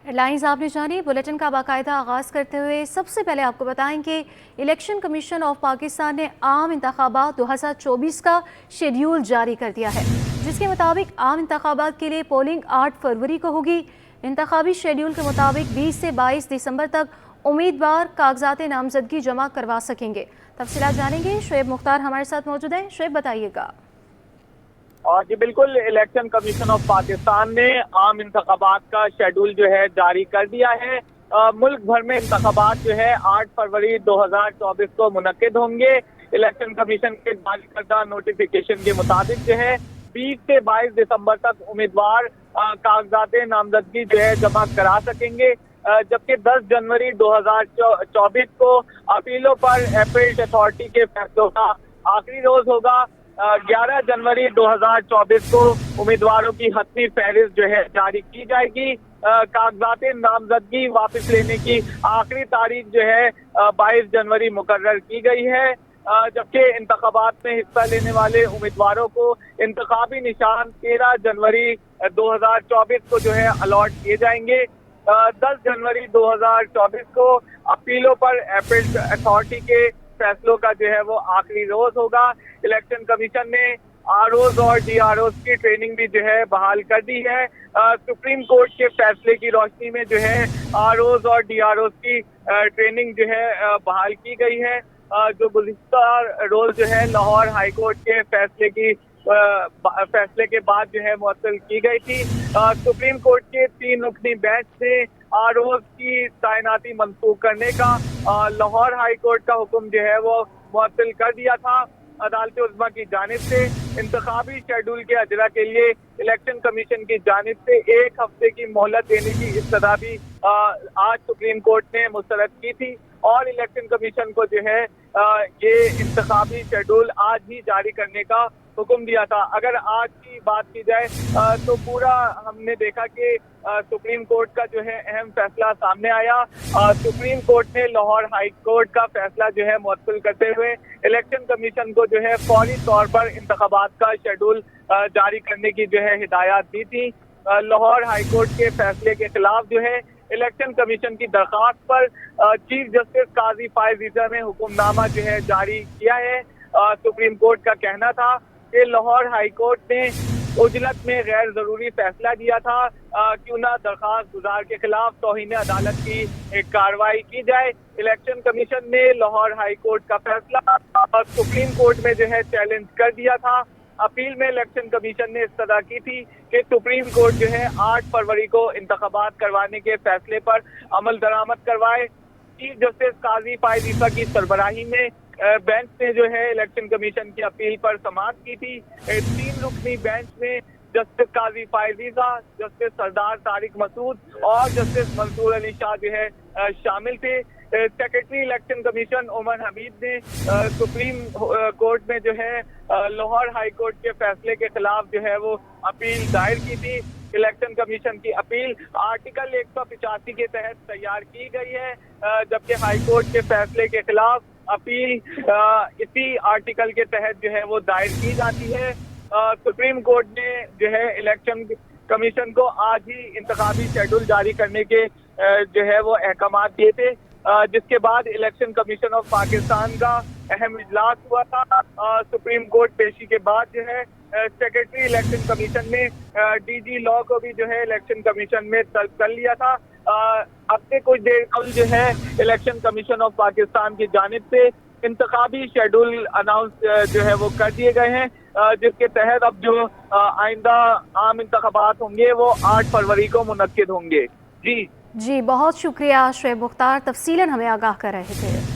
Headlines आपने जानी। Bulletin का बाकायदा आगाज़ करते हुए सबसे पहले आपको बताएं कि इलेक्शन कमीशन ऑफ पाकिस्तान ने आम इंतखाबात 2024 का शेड्यूल जारी कर दिया है, जिसके मुताबिक आम इंतखाबात के लिए पोलिंग 8 फरवरी को होगी। इंतखाबी शेड्यूल के मुताबिक 20 से 22 दिसंबर तक उम्मीदवार कागजात नामजदगी जमा करवा सकेंगे। तफसीलात जानेंगे, शुएब मुख्तार हमारे साथ मौजूद है। शुएब, बताइएगा। और जी बिल्कुल, इलेक्शन कमीशन ऑफ पाकिस्तान ने आम इंतखाबात का शेड्यूल जो है जारी कर दिया है। मुल्क भर में इंतखाबात जो है 8 फरवरी 2024 को मुनक्किद होंगे। इलेक्शन कमीशन के जारी करदा नोटिफिकेशन के मुताबिक जो है 20 से 22 दिसंबर तक उम्मीदवार कागजात नामजदगी जो है जमा करा सकेंगे, जबकि 10 जनवरी 2024 को अपीलों पर एपेलेट अथॉरिटी के फैसलों का आखिरी रोज होगा। 11 जनवरी 2024 को उम्मीदवारों की हतमी फहरिस्त जो है जारी की जाएगी। कागजात नामजदगी वापस लेने की आखिरी तारीख जो है 22 जनवरी मुकर्रर की गई है, जबकि इंतखाबात में हिस्सा लेने वाले उम्मीदवारों को इंतखाबी निशान 13 जनवरी 2024 को जो है अलॉट किए जाएंगे। 10 जनवरी 2024 को अपीलों पर एपेलेट अथॉरिटी के फैसलों का जो है वो आखिरी रोज होगा। इलेक्शन कमीशन ने आरओज और डीआरओज की ट्रेनिंग भी जो है बहाल कर दी है। सुप्रीम कोर्ट के फैसले की रोशनी में जो है आरओज और डीआरओज की ट्रेनिंग जो है बहाल की गई है, जो गुज़िश्ता रोज जो है लाहौर हाई कोर्ट के फैसले के बाद जो है मुअत्तल की गई थी। सुप्रीम कोर्ट के 3 रुकनी बेंच ने आरओज की तैनाती मंसूख करने का लाहौर हाई कोर्ट का हुक्म जो है वो मुअत्तल कर दिया था। अदालत उज़्मा की जानिब से इंतखाबी शेड्यूल के अजरा के लिए इलेक्शन कमीशन की जानिब से 1 हफ्ते की मोहलत देने की इस्तदा भी आज सुप्रीम कोर्ट ने मुस्तरद की थी, और इलेक्शन कमीशन को जो है ये इंतखाबी शेड्यूल आज ही जारी करने का हुक्म दिया था। अगर आज की बात की जाए तो पूरा हमने देखा कि सुप्रीम कोर्ट का जो है अहम फैसला सामने आया। सुप्रीम कोर्ट ने लाहौर हाई कोर्ट का फैसला जो है मुअत्तल करते हुए इलेक्शन कमीशन को जो है फौरी तौर पर इंतखाबात का शेड्यूल जारी करने की जो है हिदायत दी थी। लाहौर हाई कोर्ट के फैसले के खिलाफ जो है इलेक्शन कमीशन की दरखास्त पर चीफ जस्टिस काजी फायज ईसा ने हुक्मनामा जो है जारी किया है। सुप्रीम कोर्ट का कहना था कि लाहौर हाई कोर्ट ने उजलत में गैर जरूरी फैसला दिया था, क्यों ना दरखास्त गुजार के खिलाफ तौहीन अदालत की एक कार्रवाई की जाए। इलेक्शन कमीशन ने लाहौर हाई कोर्ट का फैसला सुप्रीम कोर्ट में जो है चैलेंज कर दिया था। अपील में इलेक्शन कमीशन ने इस्तदा की थी कि सुप्रीम कोर्ट जो है 8 फरवरी को इंतखाबात करवाने के फैसले पर अमल दरामद करवाए। चीफ जस्टिस काजी फायज ईसा की सरबराही में बेंच ने जो है इलेक्शन कमीशन की अपील पर समाअत की थी। 3 रुकनी बेंच में जस्टिस काजी फायज ईसा, जस्टिस सरदार तारिक मसूद और जस्टिस मंसूर अली शाह जो है शामिल थे। Secretary election commission Umar Hameed ने सुप्रीम कोर्ट में जो है लाहौर हाई कोर्ट के फैसले के खिलाफ जो है वो अपील दायर की थी। इलेक्शन कमीशन की अपील आर्टिकल 185 के तहत तैयार की गई है, जबकि हाई कोर्ट के फैसले के खिलाफ अपील इसी आर्टिकल के तहत जो है वो दायर की जाती है। सुप्रीम कोर्ट ने जो है इलेक्शन कमीशन को आज ही इंतखाबी शेड्यूल जारी करने के जो है वो अहकाम दिए थे, जिसके बाद इलेक्शन कमीशन ऑफ पाकिस्तान का अहम इजलास हुआ था। सुप्रीम कोर्ट पेशी के बाद जो है सेक्रेटरी इलेक्शन कमीशन ने डीजी लॉ को भी जो है इलेक्शन कमीशन में तलब कर लिया था। अब से कुछ देर कल जो है इलेक्शन कमीशन ऑफ पाकिस्तान की जानिब से इंतखाबी शेड्यूल अनाउंस जो है वो कर दिए गए हैं, जिसके तहत अब जो आइंदा आम इंतखाबात होंगे वो 8 फरवरी को मुनक्किद होंगे। जी, बहुत शुक्रिया शुएब मुख्तार, तफसीलन हमें आगाह कर रहे थे।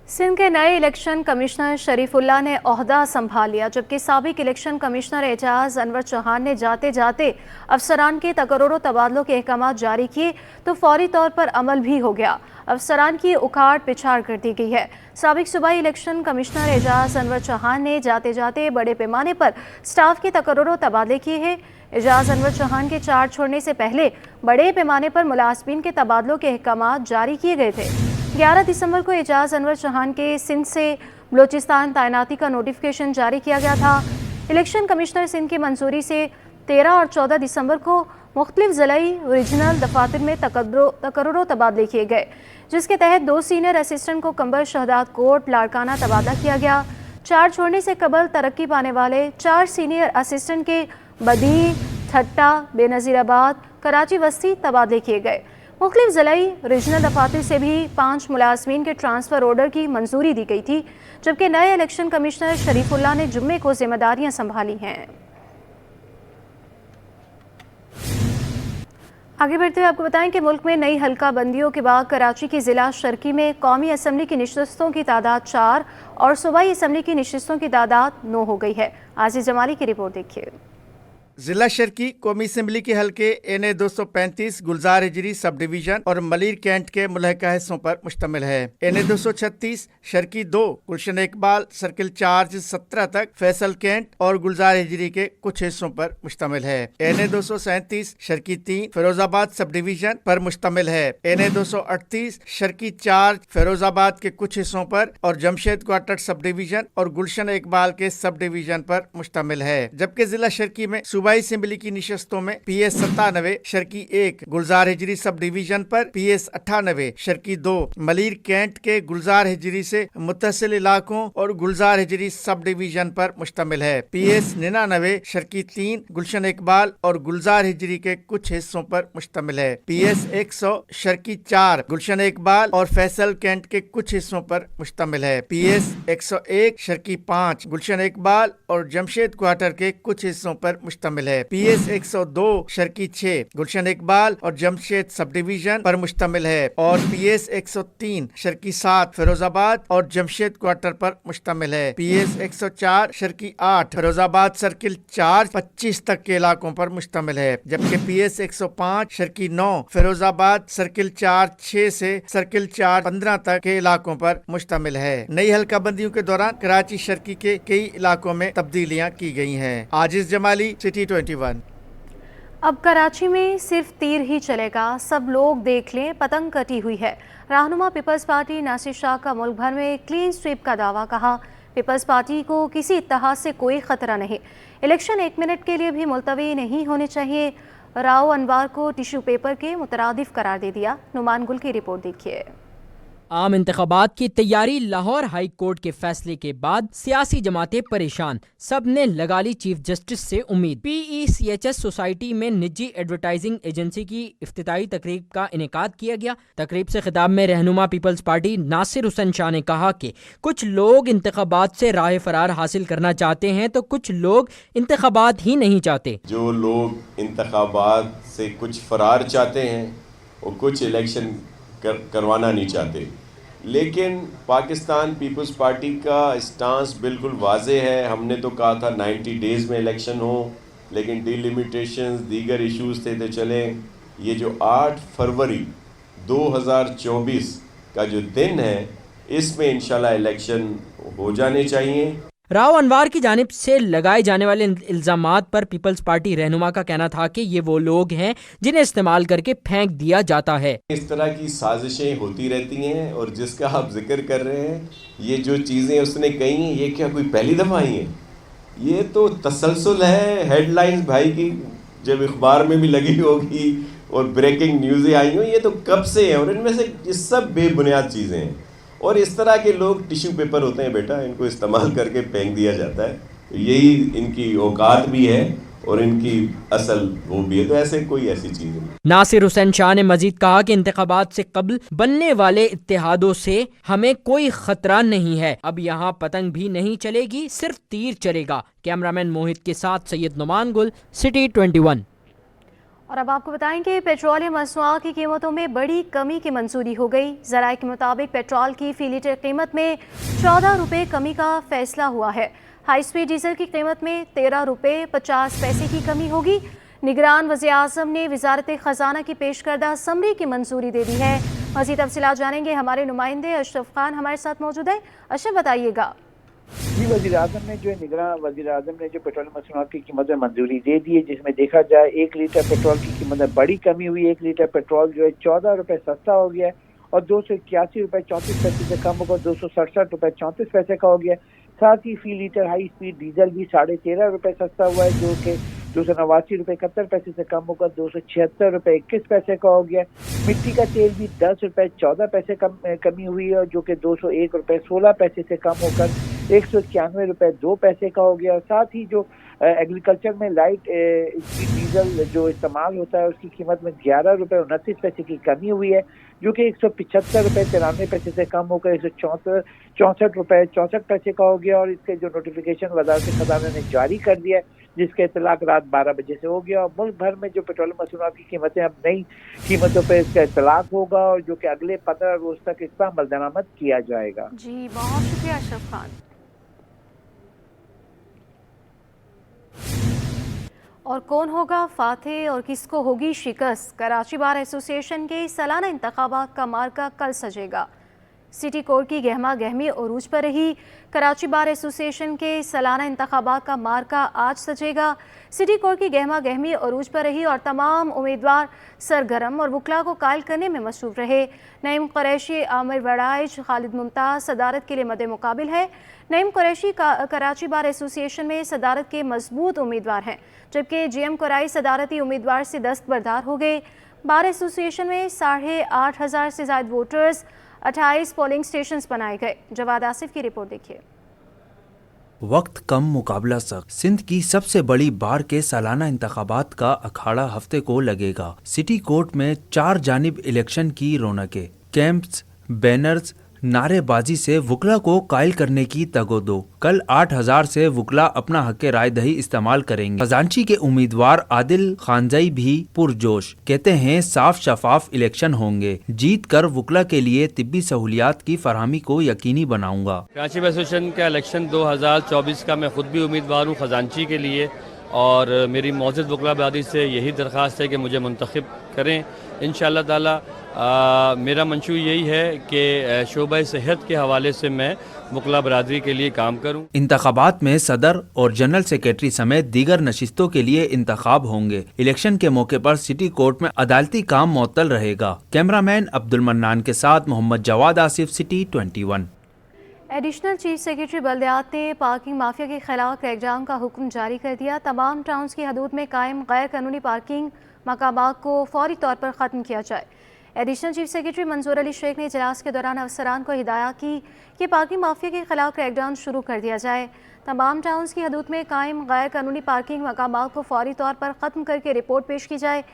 सिंध के नए इलेक्शन कमिश्नर शरीफुल्लाह ने ओहदा संभाल लिया, जबकि साबिक इलेक्शन कमिश्नर एजाज अनवर चौहान ने जाते जाते अफसरान के तकर्रुर तबादलों के अहकाम जारी किए तो फौरी तौर पर अमल भी हो गया। अफसरान की उखाड़ पिछाड़ कर दी गई है। साबिक सूबाई इलेक्शन कमिश्नर एजाज अनवर चौहान ने जाते जाते बड़े पैमाने पर स्टाफ के तकर्रुर तबादले किए हैं। एजाज अनवर चौहान के चार्ज छोड़ने से पहले बड़े पैमाने पर मुलाजमीन के तबादलों के अहकाम जारी किए गए थे। 11 दिसंबर को एजाज अनवर चौहान के सिंध से बलोचिस्तान तैनाती का नोटिफिकेशन जारी किया गया था। इलेक्शन कमिश्नर सिंध की मंजूरी से 13 और 14 दिसंबर को मुख्तलिफ ज़िलाई रीजनल दफातर में तकर्रुर तबादले किए गए, जिसके तहत 2 सीनियर असिस्टेंट को कंबर शहदाद कोर्ट लाड़काना तबादला किया गया। 4 छोड़ने से कबल तरक्की पाने वाले 4 सीनियर असिस्टेंट के बदी, ठट्टा, बेनज़ीराबाद, कराची वस्ती तबादले किए गए। मुख्तलिफ ज़िलाई रीजनल दफातर से भी 5 मुलाजमीन के ट्रांसफ़र ऑर्डर की मंजूरी दी गई थी, जबकि नए इलेक्शन कमिश्नर शरीफुल्लाह ने जुम्मे को जिम्मेदारियां संभाली हैं। आगे बढ़ते हुए आपको बताएं कि मुल्क में नई हल्का बंदियों के बाद कराची की ज़िला शर्की में कौमी असम्बली की नशिस्तों की तादाद 4 और सूबाई असम्बली की नशिस्तों की तादाद 9 हो गई है। आज़िज़ जमाली की रिपोर्ट देखिए। जिला शर्की कौमी असम्बली के हल्के NA 235 गुलजार हिजरी सब डिवीजन और मलिर कैंट के मुलहका हिस्सों पर मुश्तमिल है। NA 236 शर्की 2 गुलशन इकबाल सर्किल चार्ज 17 तक फैसल कैंट और गुलजार हिजरी के कुछ हिस्सों पर मुश्तमिल है। NA 237 Sharki 3 Firozabad sub division पर मुश्तमिल है। NA 238 शर्की चार्ज फिरोजाबाद के कुछ हिस्सों पर और जमशेद क्वार्टर सब डिवीजन और गुलशन इकबाल के सब डिवीजन पर मुश्तमिल है। जबकि जिला शर्की में सूबाई असम्बली की निशस्तों में PS 97 शर्की 1 गुलजार हिजरी सब डिवीजन पर, PS 98 शर्की 2 मलिर कैंट के गुलजार हिजरी से मुत्तसिल इलाकों और गुलजार हिजरी सब डिवीजन पर मुश्तमिल है। PS 99 शर्की 3 गुलशन इकबाल और गुलजार हिजरी के कुछ हिस्सों पर मुश्तमिल है। PS 100 शर्की 4 गुलशन इकबाल और फैसल कैंट के कुछ हिस्सों पर मुश्तमिल है। PS 101 शर्की 5 गुलशन इकबाल और जमशेद क्वार्टर के कुछ हिस्सों पर मुश्तमिल है। PS 102 शर्की 6 गुलशन इकबाल और जमशेद सब डिवीजन पर मुश्तमिल है और PS 103 शर्की 7 फिरोजाबाद और जमशेद क्वार्टर पर मुश्तमिल है। PS 104 शर्की 8 फिरोजाबाद सर्किल 4 25 तक के इलाकों पर मुश्तमिल है, जबकि PS 105 शर्की 9 फिरोजाबाद सर्किल 4 6 से सर्किल 4 15 तक के इलाकों पर मुश्तमिल है। नई हल्का बंदियों के दौरान कराची शर्की के कई इलाकों में तब्दीलियां की गई हैं। आजिज जमाली, सिटी 21। अब कराची में सिर्फ तीर ही चलेगा, सब लोग देख लें, पतंग कटी हुई है। रहनुमा पीपल्स पार्टी नासिर शाह का मुल्क भर में क्लीन स्वीप का दावा। कहा, पीपल्स पार्टी को किसी इत्तेहाद से कोई खतरा नहीं, इलेक्शन 1 मिनट के लिए भी मुलतवी नहीं होने चाहिए। राव अनवार को टिश्यू पेपर के मुतरादिफ करार दे दिया। नुमान गुल की रिपोर्ट देखिए। आम इंतखाबात की तैयारी, लाहौर हाई कोर्ट के फैसले के बाद सियासी जमातें परेशान, सब ने लगा ली चीफ जस्टिस से उम्मीद। PECHS सोसाइटी में निजी एडवर्टाइजिंग एजेंसी की इफ्तिताई तकरीब का इनेकाद किया गया। तकरीब से खिताब में रहनुमा पीपल्स पार्टी नासिर हुसैन शाह ने कहा कि कुछ लोग इंतखाबात से राह फरार हासिल करना चाहते हैं तो कुछ लोग इंतखाबात ही नहीं चाहते। जो लोग इंतखाबात से कुछ फरार चाहते हैं और कुछ इलेक्शन करवाना नहीं चाहते, लेकिन पाकिस्तान पीपल्स पार्टी का स्टांस बिल्कुल वाज़े है। हमने तो कहा था 90 डेज़ में इलेक्शन हो, लेकिन डिलिमिटेशंस दीगर इश्यूज़ थे तो चले। ये जो 8 फरवरी 2024 का जो दिन है, इसमें इंशाल्लाह इलेक्शन हो जाने चाहिए। राव अनवार की जानिब से लगाए जाने वाले इल्ज़ामात पर पीपल्स पार्टी रहनुमा का कहना था कि ये वो लोग हैं जिन्हें इस्तेमाल करके फेंक दिया जाता है। इस तरह की साजिशें होती रहती हैं और जिसका आप जिक्र कर रहे हैं, ये जो चीज़ें उसने कही हैं, ये क्या कोई पहली दफ़ा आई हैं? ये तो तसलसल है। हेडलाइंस भाई की जब अखबार में भी लगी होगी और ब्रेकिंग न्यूज़ें आई हों, ये तो कब से हैं और इनमें से ये सब बेबुनियाद चीज़ें हैं। और इस तरह के लोग टिश्यू पेपर होते हैं बेटा, इनको इस्तेमाल करके फेंक दिया जाता है। यही इनकी औकात भी है और इनकी असल वो भी है, तो ऐसे कोई ऐसी चीज़ नहीं। नासिर हुसैन शाह ने मजीद कहा कि इंतखाबात से कबल बनने वाले इत्तेहादों से हमें कोई खतरा नहीं है। अब यहाँ पतंग भी नहीं चलेगी, सिर्फ तीर चलेगा। कैमरामैन मोहित के साथ सैयद नुमान गुल, सिटी 21। और अब आपको बताएं कि पेट्रोलियम मसनूआत की कीमतों में बड़ी कमी की मंजूरी हो गई। ज़राए के मुताबिक पेट्रोल की फी लीटर कीमत में 14 रुपये कमी का फैसला हुआ है। हाई स्पीड डीजल की कीमत में 13 रुपये 50 पैसे की कमी होगी। निगरान वज़ीर आज़म ने वज़ारत ख़जाना की पेश करदा समरी की मंजूरी दे दी है। मज़ीद तफसीलात जानेंगे, हमारे नुमाइंदे अशरफ खान हमारे साथ मौजूद है। अशरफ, बताइएगा। जी, वज़ीर आज़म ने जो निगरान वज़ीर आज़म ने जो पेट्रोल मसनूआत की कीमत में मंजूरी दे दी है, जिसमें देखा जाए 1 लीटर पेट्रोल की कीमत में बड़ी कमी हुई। 1 लीटर पेट्रोल जो है 14 रुपये सस्ता हो गया है और 281 रुपये 34 पैसे से कम होकर 267 रुपये 34 पैसे का हो गया। साथ ही फी लीटर हाई स्पीड डीजल भी 13.5 रुपये सस्ता हुआ है, जो कि 289.71 से कम होकर 276.21 का हो गया। मिट्टी का तेल भी 10.14 कमी हुई है, जो कि 201.16 से कम होकर 191.02 का हो गया। और साथ ही जो एग्रीकल्चर में लाइट डीजल जो इस्तेमाल होता है उसकी कीमत में 11.29 की कमी हुई है, जो कि 175.93 से कम होकर 164.64 का हो गया। और इसके जो नोटिफिकेशन वज़ारत खजाना ने जारी कर दिया है, जिसका इतलाक रात 12 बजे से हो गया। और मुल्क भर में जो पेट्रोलियम मसनूआत की कीमतें अब नई कीमतों पर इसका इतलाक होगा, और जो कि अगले 15 रोज तक इस पर अमल दरामद किया जाएगा। जी बहुत शुक्रिया अशरफ खान। और कौन होगा फातेह और किसको होगी शिकस्त? कराची बार एसोसिएशन के सालाना इंतखाबात का मार्का कल सजेगा। सिटी कोर्ट की गहमा गहमी उरूज पर रही। कराची बार एसोसिएशन के सालाना इंतखाबात का मार्का आज सजेगा। सिटी कोर्ट की गहमा गहमी उरूज पर रही और तमाम उम्मीदवार सरगर्म और वकला को कायल करने में मसरूफ रहे। नईम कुरैशी, आमिर वड़ाइच, खालिद मुमताज़ सदारत के लिए मद्दे मुकाबिल है। नईम कुरैशी कराची बार एसोसिएशन में सदारत के मजबूत उम्मीदवार हैं, जबकि GM कुराई सदारती उम्मीदवार से दस्तबरदार हो गए। बार एसोसिएशन में 8,500 से ज़ायद वोटर्स, 28 पोलिंग स्टेशंस बनाए गए। जवाद आसिफ की रिपोर्ट देखिए। वक्त कम मुकाबला सख्त। सिंध की सबसे बड़ी बार के सालाना इंतखाबात का अखाड़ा हफ्ते को लगेगा। सिटी कोर्ट में 4 जानिब इलेक्शन की रौनकें। कैंप्स, बैनर्स, नारेबाजी से वकला को कायल करने की तगोदो। कल 8,000 से वकला अपना हक राय दही इस्तेमाल करेंगे। खजांची के उम्मीदवार आदिल खानजई भी पुरजोश, कहते हैं साफ शफाफ इलेक्शन होंगे। जीत कर वकला के लिए तिब्बी सहूलियात की फरहमी को यकीनी बनाऊंगा। कराची बार एसोसिएशन का इलेक्शन 2024 का मैं खुद भी उम्मीदवार हूँ खजांची के लिए, और मेरी मौजूद वकला बरादरी से यही दरख्वास्त है कि मुझे मुंतखब करें। इंशाअल्लाह ताला मेरा मंशूर यही है कि शोबा सेहत के हवाले से मैं वकला बरादरी के लिए काम करूं। इंतखाबात में सदर और जनरल सेक्रेटरी समेत दीगर नशिस्तों के लिए इंतखाब होंगे। इलेक्शन के मौके पर सिटी कोर्ट में अदालती काम मुअत्तल रहेगा। कैमरामैन अब्दुल मन्नान के साथ Mohammad Jawad Asif, city 21। Additional chief secretary बल्दियात ने पार्किंग माफिया के खिलाफ क्रैकडाउन का हुक्म जारी कर दिया। तमाम टाउन्स की हदूद में कायम गैर कानूनी पार्किंग मकामात को फौरी तौर पर ख़त्म किया जाए। एडिशनल चीफ सेक्रेटरी मंजूर अली शेख ने इजलास के दौरान अफसरान को हिदायत की कि पार्किंग माफिया के खिलाफ क्रैकडाउन शुरू कर दिया जाए। तमाम टाउन्स की हदूद में कायम गैर कानूनी पार्किंग मकामात को फौरी तौर पर ख़त्म करके रिपोर्ट पेश की जाए।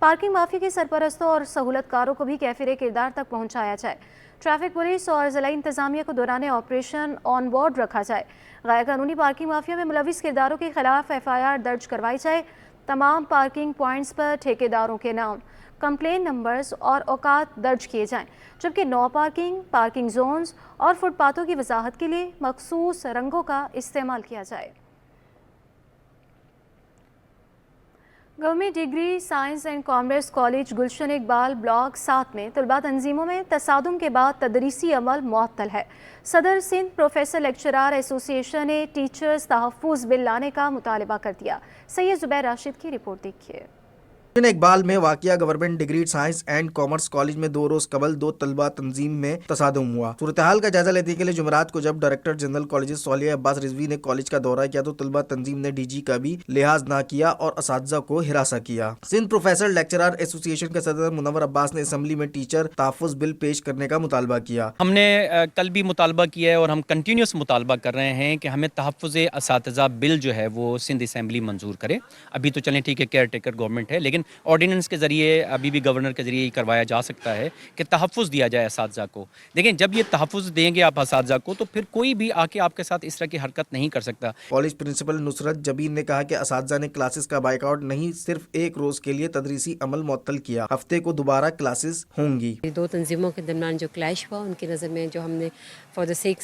पार्किंग माफिया के सरपरस्तों और सहूलतकारों को भी कैफिर किरदार तक पहुँचाया जाए। ट्रैफिक पुलिस और ज़िला इंतज़ामिया को दौरान ऑपरेशन ऑन बोर्ड रखा जाए। गैर कानूनी पार्किंग माफिया में मुलविस किरदारों के खिलाफ FIR दर्ज करवाई जाए। तमाम पार्किंग पॉइंट्स पर ठेकेदारों के नाम, कंप्लेन नंबर्स और औकात दर्ज किए जाएं, जबकि नो पार्किंग, पार्किंग जोन्स और फुटपाथों की वजाहत के लिए मखसूस रंगों का इस्तेमाल किया जाए। Government degree science and commerce college Gulshan Iqbal block 7 में तलबा तंजीमों में तसादुम के बाद तदरीसी अमल मुअत्तल है। सदर सिंध प्रोफेसर लेक्चरार एसोसिएशन ने टीचर्स तहफ़्फ़ुज़ बिल लाने का मुतालबा कर दिया। सैयद ज़ुबैर राशिद की रिपोर्ट देखिए। इकबाल में वाक़िया government degree science and commerce college में 2 रोज कबल 2 तलबा तंजीम में तसादुम हुआ। सूरत हाल का जायजा लेने के लिए जुमेरात को जब director general colleges Saulia Abbas Rizvi ने कॉलेज का दौरा किया तो तलबा तंजीम ने DG का भी लिहाज न किया और असातिज़ा को हिरासा किया। सिंध प्रोफेसर लेक्चरर एसोसिएशन के सदर मुनव्वर अब्बास ने असम्बली में टीचर तहफ़्फ़ुज़ बिल पेश करने का मुतालबा किया। हमने कल भी मुतालबा किया है और हम कंटिन्यूस मुतालबा कर रहे हैं कि हमें तहफ़्फ़ुज़ असातिज़ा बिल जो है वो सिंध असम्बली मंजूर करे। अभी तो चलें ठीक है, केयर टेकर गवर्नमेंट है, लेकिन ऑर्डिनेंस के जरिए अभी भी गवर्नर के जरिए करवाया जा सकता है कि तहफ़्फ़ुज़ दिया जाए असातिज़ा को। देखें, जब ये तहफ़्फ़ुज़ देंगे आप असातिज़ा को तो फिर कोई भी आके आपके साथ इस तरह की हरकत नहीं कर सकता। कॉलेज प्रिंसिपल नुसरत जबीन ने कहा कि असातिज़ा ने क्लासेस का बाइकआउट नहीं, सिर्फ 1 रोज के लिए तदरीसी अमल मुअत्तल किया। हफ्ते को दोबारा क्लासेस होंगी। 2 तंजीमों के दरमियान जो क्लैश हुआ, उनकी नज़र में जो हमने फॉर द सेफ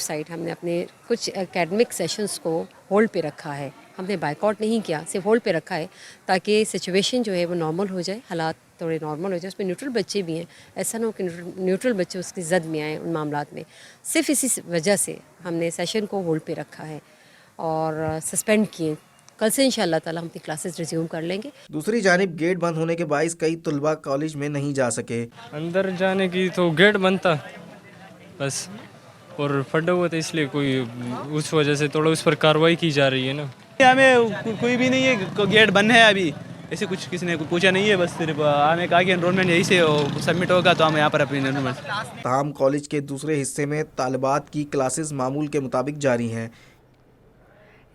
साइड हमने अपने कुछ एकेडमिक सेशंस को होल्ड पे रखा है। हमने बाइकआउट नहीं किया, सिर्फ होल्ड पे रखा है ताकि सिचुएशन जो है वो नॉर्मल हो जाए, हालात थोड़े नॉर्मल हो जाए। उसमें न्यूट्रल बच्चे भी हैं, ऐसा ना हो कि न्यूट्रल बच्चे उसकी जद में आए उन मामलात में। सिर्फ इसी वजह से हमने सेशन को होल्ड पे रखा है और सस्पेंड किए। कल से इंशाअल्लाह ताला हम अपनी क्लासेस रिज्यूम कर लेंगे। दूसरी जानिब गेट बंद होने के बाइस कई तलबा कॉलेज में नहीं जा सके। अंदर जाने की तो गेट बंद था बस, और फटा हुआ था, इसलिए कोई उस वजह से थोड़ा उस पर कार्रवाई की जा रही है ना। हमें कोई भी नहीं है, गेट बंद है अभी, ऐसे कुछ किसी ने पूछा नहीं है, बस सिर्फ हमें कहा कि एनरोलमेंट यहीं से सबमिट होगा तो हम यहाँ पर अपनी एनरोलमेंट। ताहम कॉलेज के दूसरे हिस्से में तालिबात की क्लासेस मामूल के मुताबिक जारी हैं।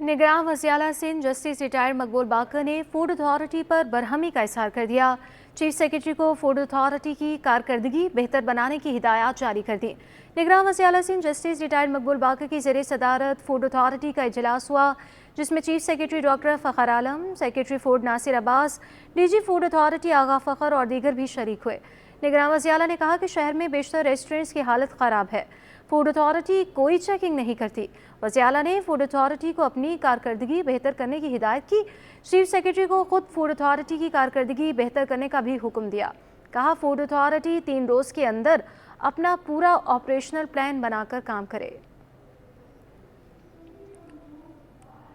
निगरान वज़ीर सिंध जस्टिस रिटायर्ड मकबूल बाकर ने फूड अथॉरिटी पर बरहमी का इजहार कर दिया। चीफ सेक्रेटरी को फूड अथॉरिटी की कारकर्दगी बेहतर बनाने की हिदायत जारी कर दी। निगरान वज़ीर सिंध जस्टिस रिटायर्ड मकबूल बाकर की ज़ेरे सदारत फूड अथॉरिटी का इजलास हुआ, जिसमें chief secretary doctor Fakhar Alam, secretary food Nasir Abbas, DG food authority Agha Fakhar और दीगर भी शरीक हुए। निगरान वज़ीर ने कहा कि शहर में बेशतर रेस्टोरेंट्स की हालत ख़राब है, फूड अथॉरिटी कोई चेकिंग नहीं करती। वज़ीर ने फूड अथॉरिटी को अपनी कारकर्दगी बेहतर करने की हिदायत की। चीफ सेक्रेटरी को खुद फूड अथॉरिटी की कारकर्दगी बेहतर करने का भी हुक्म दिया। कहा फूड अथॉरिटी 3 रोज़ के अंदर अपना पूरा ऑपरेशनल प्लान बनाकर काम करे।